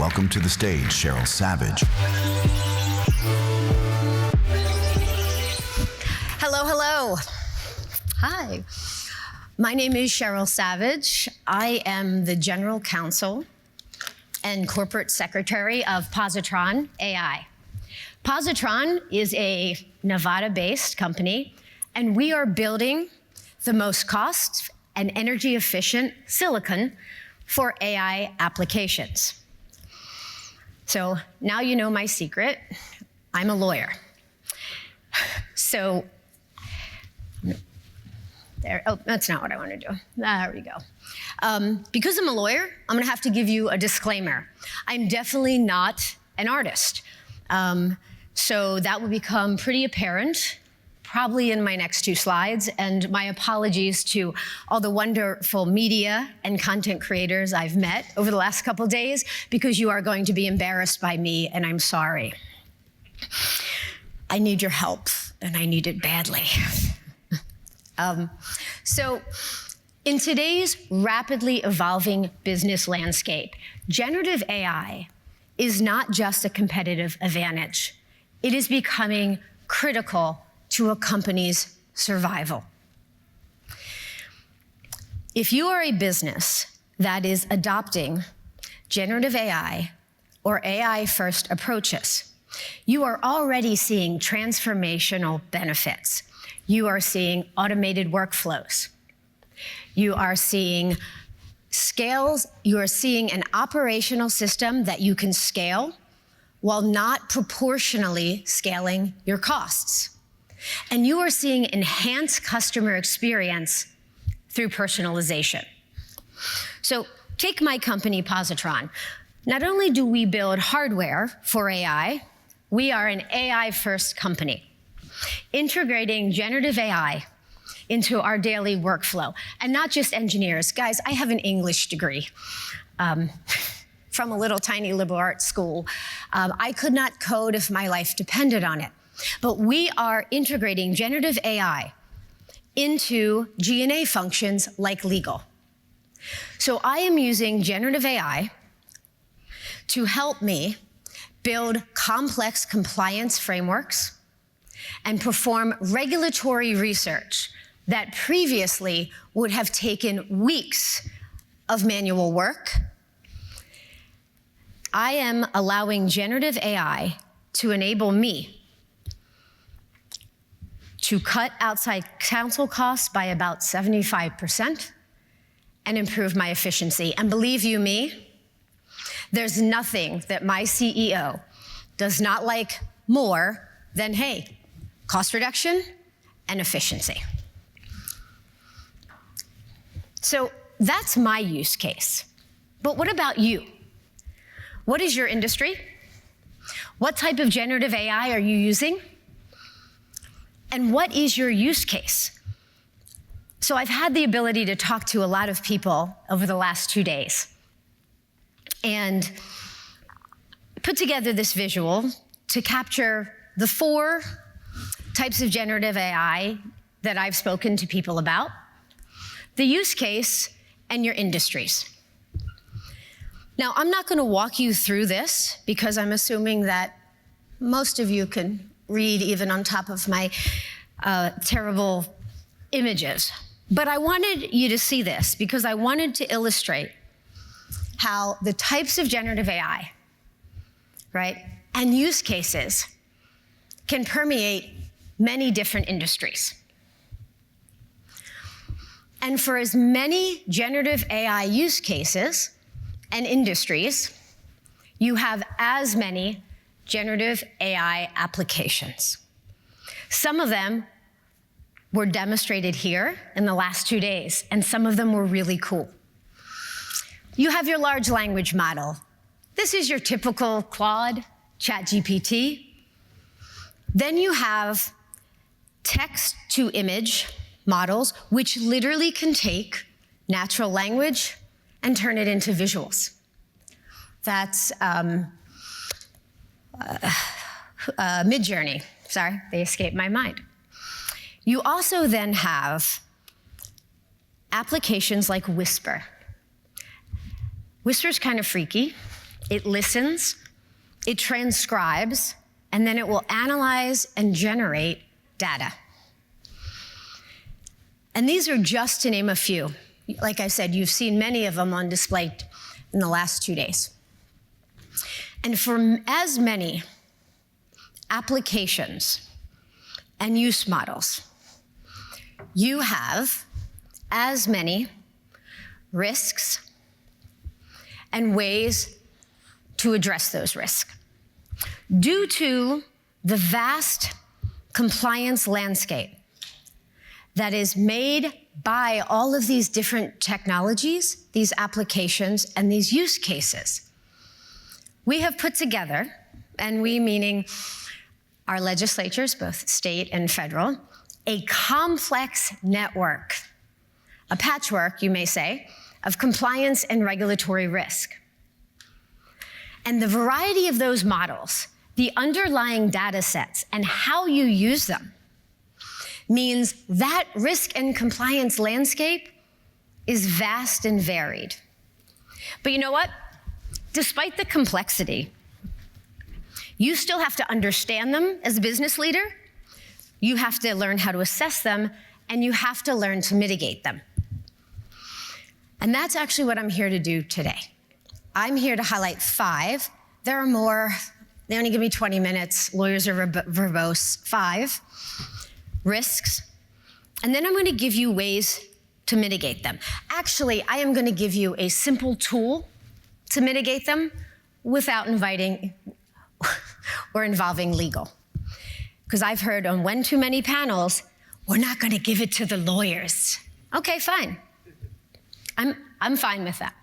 Welcome to the stage, Sheryl Savage. Hello, hello. Hi. My name is Sheryl Savage. I am the General Counsel and Corporate Secretary of Positron AI. Positron is a Nevada-based company, and we are building the most cost and energy-efficient silicon for AI applications. So now you know my secret. I'm a lawyer. So, there, oh, that's not what I want to do. There we go. Because I'm a lawyer, I'm going to have to give you a disclaimer. I'm definitely not an artist. So that will become pretty apparent probably in my next 2 slides, and my apologies to all the wonderful media and content creators I've met over the last couple days, because you are going to be embarrassed by me, and I'm sorry. I need your help, and I need it badly. So in today's rapidly evolving business landscape, generative AI is not just a competitive advantage. It is becoming critical to a company's survival. If you are a business that is adopting generative AI or AI-first approaches, you are already seeing transformational benefits. You are seeing automated workflows. You are seeing scales. You are seeing an operational system that you can scale while not proportionally scaling your costs. And you are seeing enhanced customer experience through personalization. So take my company, Positron. Not only do we build hardware for AI, we are an AI-first company, integrating generative AI into our daily workflow. And not just engineers. Guys, I have an English degree from a little tiny liberal arts school. I could not code if my life depended on it. But we are integrating generative AI into G&A functions like legal. So I am using generative AI to help me build complex compliance frameworks and perform regulatory research that previously would have taken weeks of manual work. I am allowing generative AI to enable me to cut outside counsel costs by about 75% and improve my efficiency. And believe you me, there's nothing that my CEO does not like more than, hey, cost reduction and efficiency. So that's my use case. But what about you? What is your industry? What type of generative AI are you using? And what is your use case? So I've had the ability to talk to a lot of people over the last 2 days and put together this visual to capture the 4 types of generative AI that I've spoken to people about, the use case, and your industries. Now, I'm not going to walk you through this because I'm assuming that most of you can read even on top of my terrible images. But I wanted you to see this because I wanted to illustrate how the types of generative AI, right, and use cases can permeate many different industries. And for as many generative AI use cases and industries, you have as many generative AI applications. Some of them were demonstrated here in the last 2 days, and some of them were really cool. You have your large language model. This is your typical Claude, ChatGPT. Then you have text-to-image models, which literally can take natural language and turn it into visuals. That's Midjourney. Sorry, they escaped my mind. You also then have applications like Whisper. Whisper's kind of freaky. it listens, it transcribes, and then it will analyze and generate data. And these are just to name a few. Like I said, you've seen many of them on display in the last 2 days. And for as many applications and use models, you have as many risks and ways to address those risks. Due to the vast compliance landscape that is made by all of these different technologies, these applications, and these use cases, we have put together, and we meaning our legislatures, both state and federal, a complex network, a patchwork, you may say, of compliance and regulatory risk. And the variety of those models, the underlying data sets, and how you use them means that risk and compliance landscape is vast and varied. But you know what? Despite the complexity, you still have to understand them as a business leader, you have to learn how to assess them, and you have to learn to mitigate them. And that's actually what I'm here to do today. I'm here to highlight 5. There are more. They only give me 20 minutes. Lawyers are verbose. 5 risks. And then I'm going to give you ways to mitigate them. Actually, I am going to give you a simple tool to mitigate them without inviting or involving legal. Because I've heard on one too many panels, we're not going to give it to the lawyers. Okay, fine. I'm fine with that.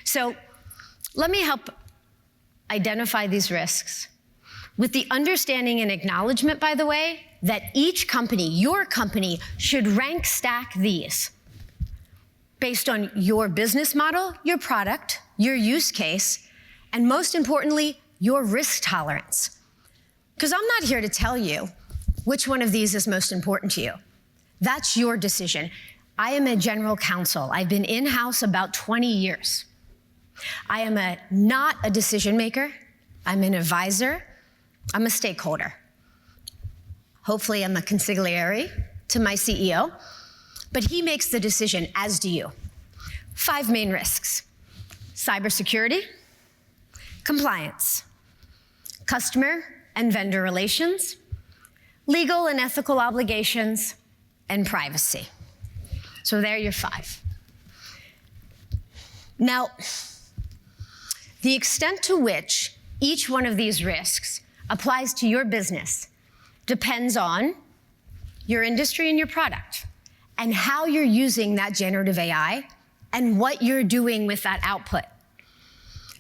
So let me help identify these risks with the understanding and acknowledgement, by the way, that each company, your company, should rank stack these based on your business model, your product, your use case, and most importantly, your risk tolerance. Because I'm not here to tell you which one of these is most important to you. That's your decision. I am a general counsel. I've been in-house about 20 years. I am not a decision maker. I'm an advisor. I'm a stakeholder. Hopefully I'm a consigliere to my CEO, but he makes the decision, as do you. 5 main risks: cybersecurity, compliance, customer and vendor relations, legal and ethical obligations, and privacy. So there are your 5. Now, the extent to which each one of these risks applies to your business depends on your industry and your product, and how you're using that generative AI and what you're doing with that output.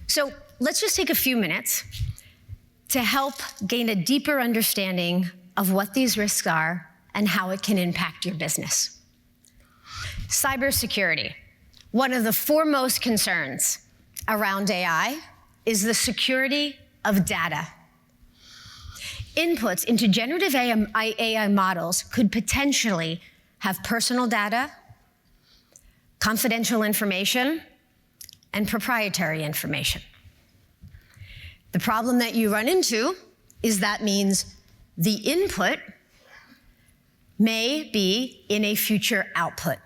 So let's just take a few minutes to help gain a deeper understanding of what these risks are and how it can impact your business. Cybersecurity. One of the foremost concerns around AI is the security of data. Inputs into generative AI models could potentially have personal data, confidential information, and proprietary information. The problem that you run into is that means the input may be in a future output.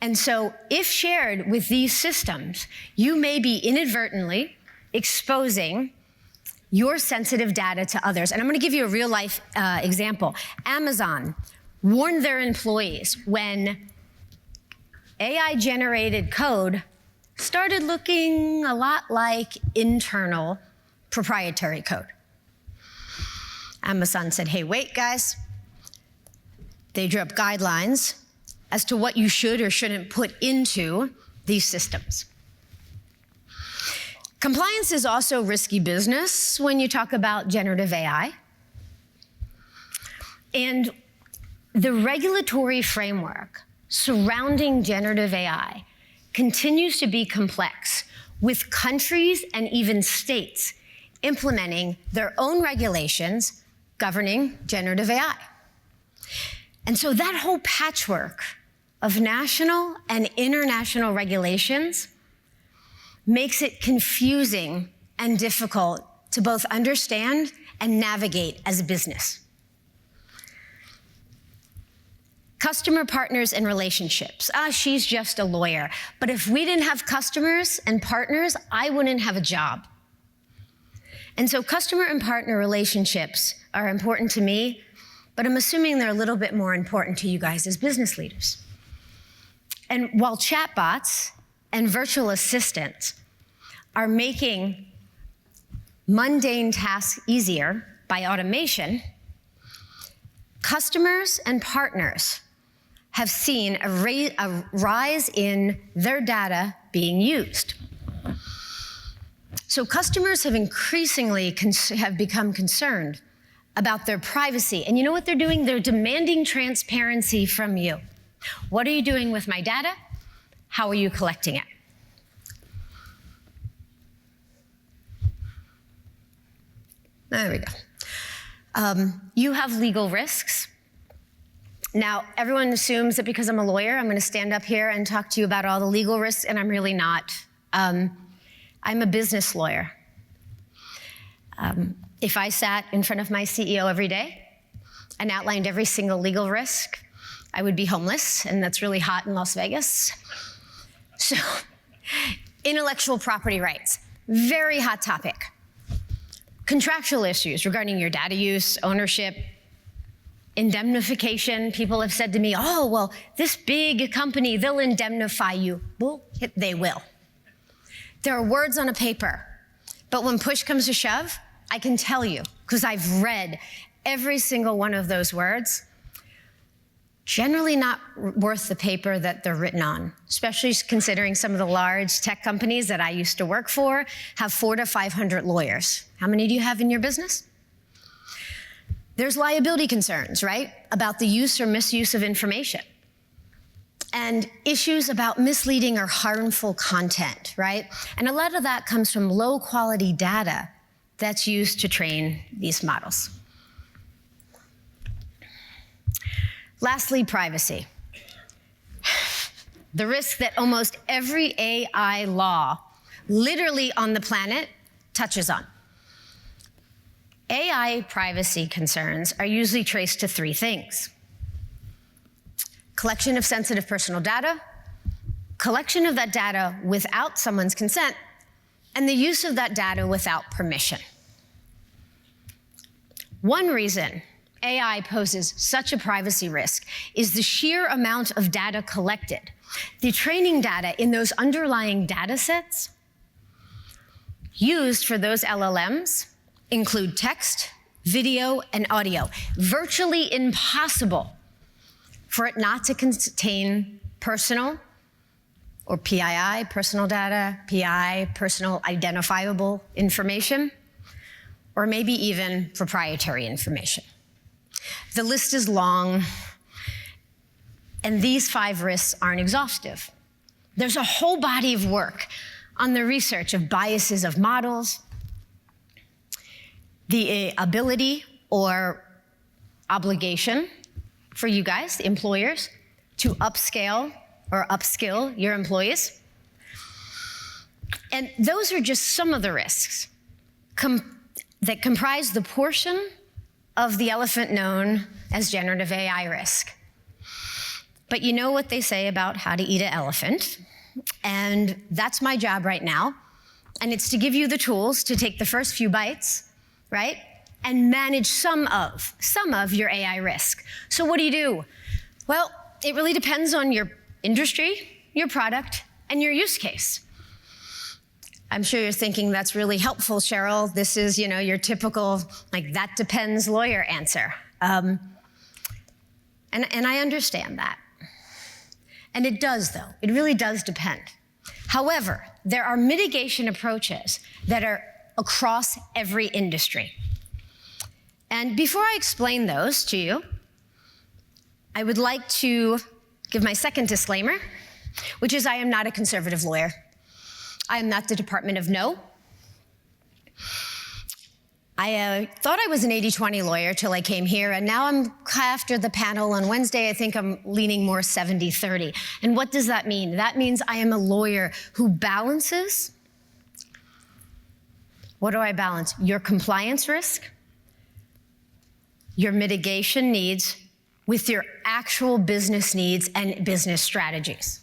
And so if shared with these systems, you may be inadvertently exposing your sensitive data to others. And I'm going to give you a real life example. Amazon warned their employees when AI generated code started looking a lot like internal proprietary code. Amazon said, hey, wait, guys. They drew up guidelines as to what you should or shouldn't put into these systems. Compliance is also risky business when you talk about generative AI. And the regulatory framework surrounding generative AI continues to be complex, with countries and even states implementing their own regulations governing generative AI. And so that whole patchwork of national and international regulations makes it confusing and difficult to both understand and navigate as a business. Customer partners and relationships. She's just a lawyer. But if we didn't have customers and partners, I wouldn't have a job. And so customer and partner relationships are important to me, but I'm assuming they're a little bit more important to you guys as business leaders. And while chatbots and virtual assistants are making mundane tasks easier by automation, customers and partners have seen a rise in their data being used. So customers have increasingly become concerned about their privacy. And you know what they're doing? They're demanding transparency from you. What are you doing with my data? How are you collecting it? There we go. You have legal risks. Now, everyone assumes that because I'm a lawyer, I'm going to stand up here and talk to you about all the legal risks, and I'm really not. I'm a business lawyer. If I sat in front of my CEO every day and outlined every single legal risk, I would be homeless, and that's really hot in Las Vegas. So, intellectual property rights, very hot topic. Contractual issues regarding your data use, ownership, indemnification. People have said to me, oh, well, this big company, they'll indemnify you. Well, they will. There are words on a paper, but when push comes to shove, I can tell you, because I've read every single one of those words, generally not worth the paper that they're written on, especially considering some of the large tech companies that I used to work for have 400 to 500 lawyers. How many do you have in your business? There's liability concerns, right? About the use or misuse of information. And issues about misleading or harmful content, right? And a lot of that comes from low quality data that's used to train these models. Lastly, privacy. The risk that almost every AI law, literally on the planet, touches on. AI privacy concerns are usually traced to three things: collection of sensitive personal data, collection of that data without someone's consent, and the use of that data without permission. One reason AI poses such a privacy risk is the sheer amount of data collected. The training data in those underlying data sets used for those LLMs include text, video, and audio. Virtually impossible for it not to contain personal or PII, personal data, PI, personal identifiable information, or maybe even proprietary information. The list is long, and these 5 risks aren't exhaustive. There's a whole body of work on the research of biases of models, the ability or obligation for you guys, the employers, to upscale or upskill your employees. And those are just some of the risks that comprise the portion of the elephant known as generative AI risk. But you know what they say about how to eat an elephant, and that's my job right now, and it's to give you the tools to take the first few bites, right, and manage some of your AI risk. So what do you do? Well, it really depends on your industry, your product, and your use case. I'm sure you're thinking that's really helpful, Sheryl. This is, your typical, that depends lawyer answer. And I understand that. And it does, though. It really does depend. However, there are mitigation approaches that are across every industry. And before I explain those to you, I would like to give my second disclaimer, which is I am not a conservative lawyer. I am not the Department of No. I thought I was an 80-20 lawyer till I came here, and now after the panel on Wednesday, I think I'm leaning more 70-30. And what does that mean? That means I am a lawyer who balances What do I balance? Your compliance risk, your mitigation needs with your actual business needs and business strategies.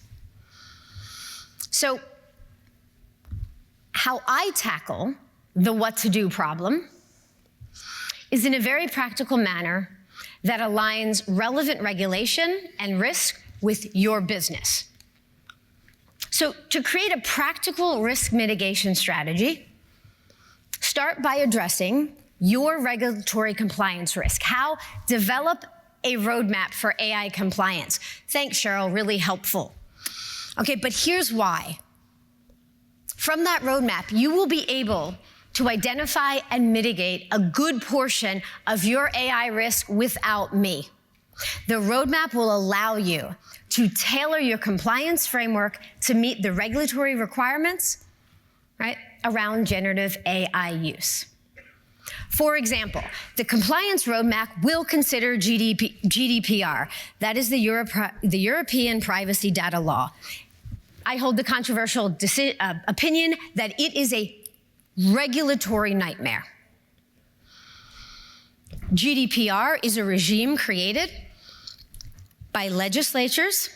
So how I tackle the what to do problem is in a very practical manner that aligns relevant regulation and risk with your business. So to create a practical risk mitigation strategy, start by addressing your regulatory compliance risk. How? Develop a roadmap for AI compliance. Thanks, Sheryl, really helpful. Okay, but here's why. From that roadmap, you will be able to identify and mitigate a good portion of your AI risk without me. The roadmap will allow you to tailor your compliance framework to meet the regulatory requirements, right, around generative AI use. For example, the compliance roadmap will consider GDPR. That is the European Privacy Data Law. I hold the controversial opinion that it is a regulatory nightmare. GDPR is a regime created by legislatures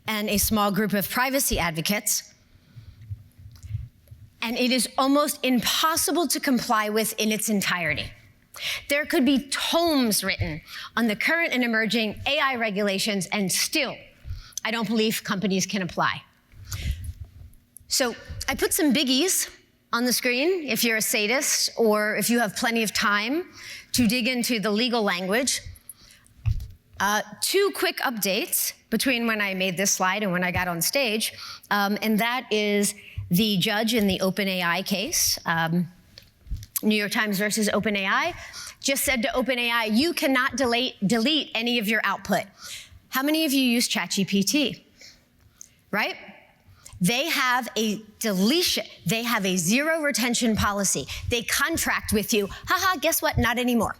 and a small group of privacy advocates, and it is almost impossible to comply with in its entirety. There could be tomes written on the current and emerging AI regulations, and still, I don't believe companies can apply. So I put some biggies on the screen if you're a sadist or if you have plenty of time to dig into the legal language. 2 quick updates between when I made this slide and when I got on stage, and that is the judge in the OpenAI case, New York Times versus OpenAI, just said to OpenAI, you cannot delete any of your output. How many of you use ChatGPT, right? They have a deletion, they have a zero retention policy. They contract with you, haha, guess what, not anymore.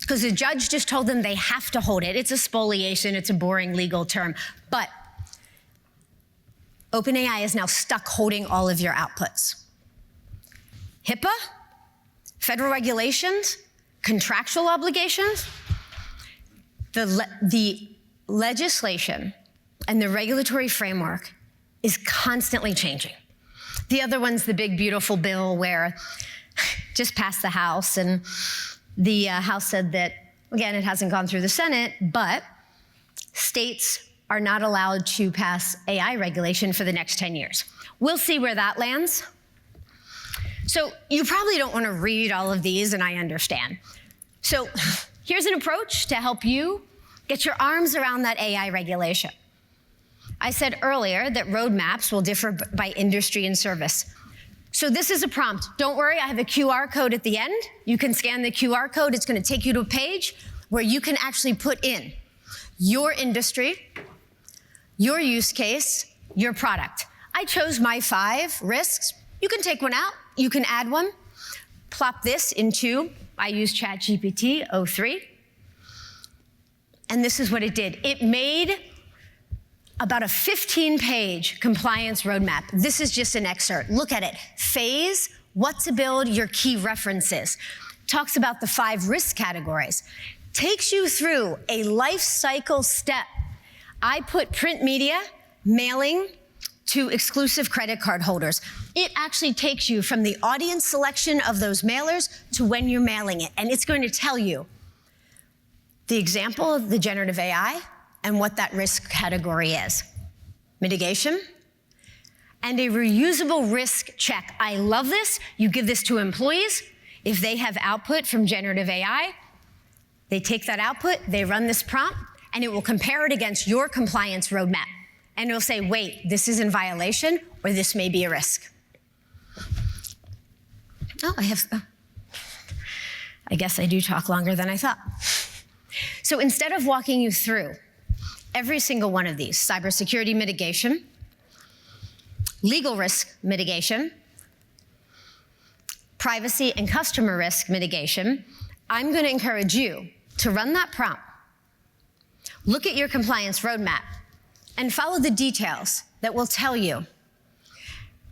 Because the judge just told them they have to hold it. It's a spoliation, it's a boring legal term. But OpenAI is now stuck holding all of your outputs. HIPAA, federal regulations, contractual obligations, the legislation and the regulatory framework is constantly changing. The other one's the big, beautiful bill where just passed the House, and the House said that, again, it hasn't gone through the Senate, but states are not allowed to pass AI regulation for the next 10 years. We'll see where that lands. So you probably don't want to read all of these, and I understand. So here's an approach to help you get your arms around that AI regulation. I said earlier that roadmaps will differ by industry and service. So this is a prompt. Don't worry, I have a QR code at the end. You can scan the QR code. It's going to take you to a page where you can actually put in your industry, your use case, your product. I chose my 5 risks. You can take one out. You can add one. Plop this into, I use ChatGPT 03. And this is what it did. It made about a 15-page compliance roadmap. This is just an excerpt. Look at it. Phase, what to build, your key references. Talks about the 5 risk categories. Takes you through a life cycle step. I put print media, mailing, to exclusive credit card holders. It actually takes you from the audience selection of those mailers to when you're mailing it. And it's going to tell you the example of the generative AI and what that risk category is. Mitigation and a reusable risk check. I love this. You give this to employees. If they have output from generative AI, they take that output, they run this prompt, and it will compare it against your compliance roadmap. And it'll say, wait, this is in violation, or this may be a risk. Oh, I guess I do talk longer than I thought. So instead of walking you through every single one of these, cybersecurity mitigation, legal risk mitigation, privacy and customer risk mitigation, I'm going to encourage you to run that prompt, look at your compliance roadmap, and follow the details that will tell you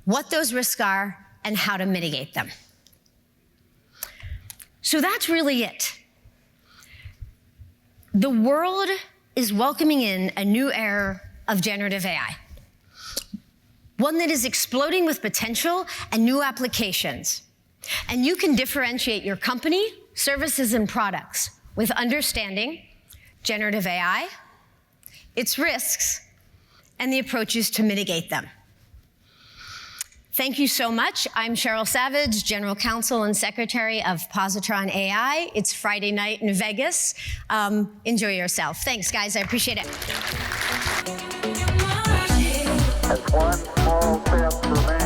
what those risks are and how to mitigate them. So that's really it. The world is welcoming in a new era of generative AI, one that is exploding with potential and new applications. And you can differentiate your company, services, and products with understanding generative AI, its risks, and the approaches to mitigate them. Thank you so much. I'm Sheryl Savage, General Counsel and Secretary of Positron AI. It's Friday night in Vegas. Enjoy yourself. Thanks, guys. I appreciate it. That's one small step for man.